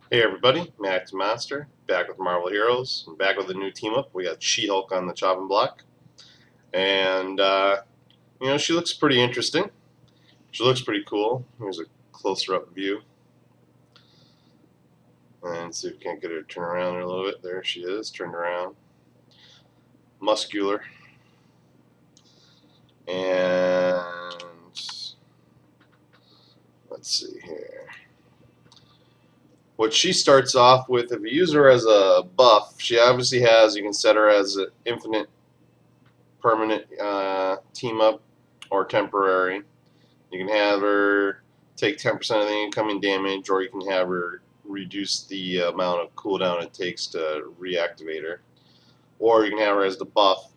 Hey everybody, Max Master, back with Marvel Heroes, and back with a new team up. We got She-Hulk on the chopping block, and she looks pretty interesting. She looks pretty cool. Here's a closer up view, and see if we can't get her to turn around a little bit. There she is, turned around, muscular, and let's see here. What she starts off with, if you use her as a buff, she obviously has. You can set her as an infinite permanent team up or temporary. You can have her take 10% of the incoming damage, or you can have her reduce the amount of cooldown it takes to reactivate her. Or you can have her as the buff.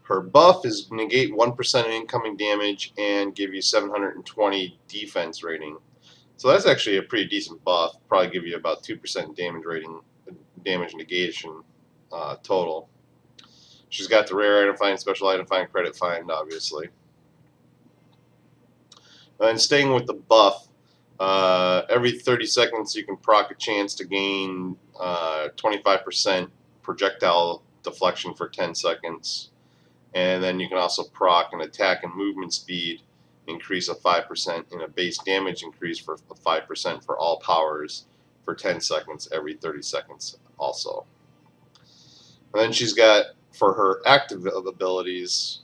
Her buff is negate 1% of incoming damage and give you 720 defense rating. So that's actually a pretty decent buff. Probably give you about 2% damage rating, damage negation total. She's got the rare item find, special item find, credit find, obviously. And staying with the buff, every 30 seconds you can proc a chance to gain 25% projectile deflection for 10 seconds. And then you can also proc an attack and movement speed increase of 5% and a base damage increase for 5% for all powers for 10 seconds every 30 seconds also. And then she's got, for her active abilities,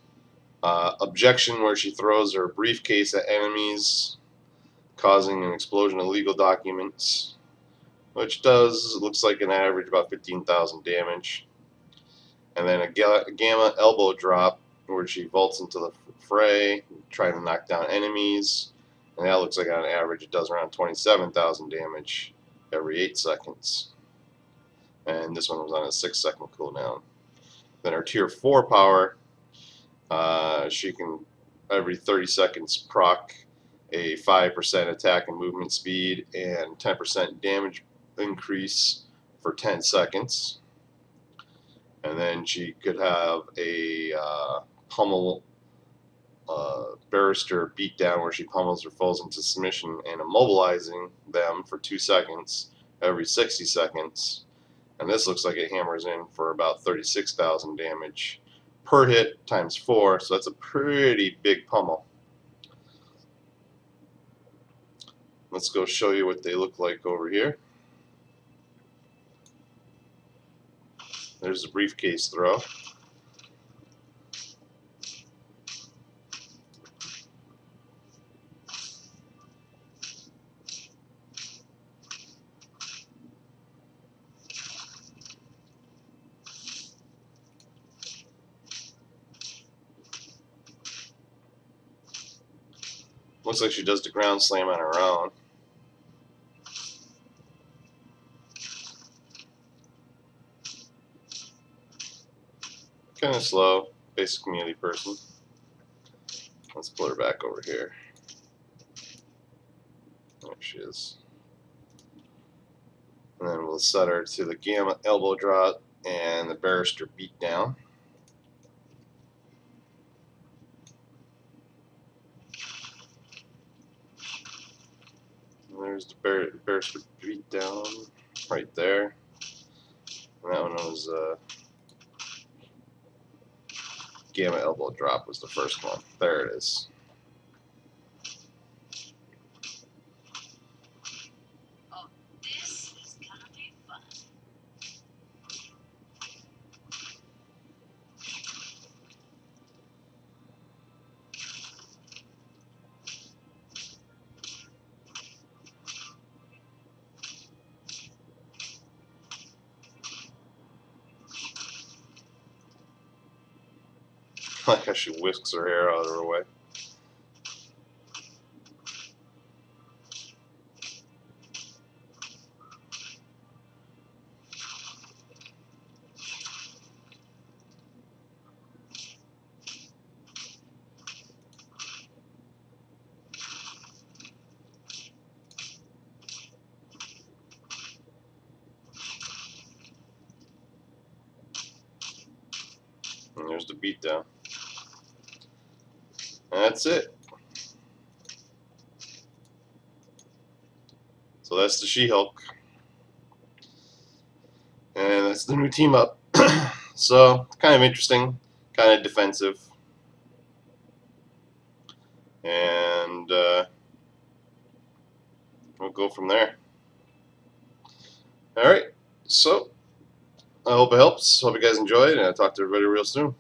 objection, where she throws her briefcase at enemies, causing an explosion of legal documents, which looks like an average about 15,000 damage. And then a gamma elbow drop, where she vaults into the fray, trying to knock down enemies, and that looks like on average it does around 27,000 damage every 8 seconds. And this one was on a 6-second cooldown. Then her tier 4 power, she can every 30 seconds proc a 5% attack and movement speed and 10% damage increase for 10 seconds. And then she could have a pummel barrister beatdown, where she pummels her foes into submission and immobilizing them for 2 seconds every 60 seconds. And this looks like it hammers in for about 36,000 damage per hit times 4, so that's a pretty big pummel. Let's go show you what they look like over here. There's the briefcase throw. Looks like she does the ground slam on her own. Kind of slow, basic melee person. Let's pull her back over here. There she is. And then we'll set her to the gamma elbow drop and the barrister beat down. And there's the barrister beat down right there. And that one was gamma elbow drop was the first one. There it is. Oh, this is gonna be fun. Like how she whisks her hair out of her way. And there's the beatdown. And that's it. So that's the She-Hulk. And that's the new team up. So, kind of interesting, kind of defensive. And we'll go from there. Alright, so I hope it helps. Hope you guys enjoyed, and I'll talk to everybody real soon.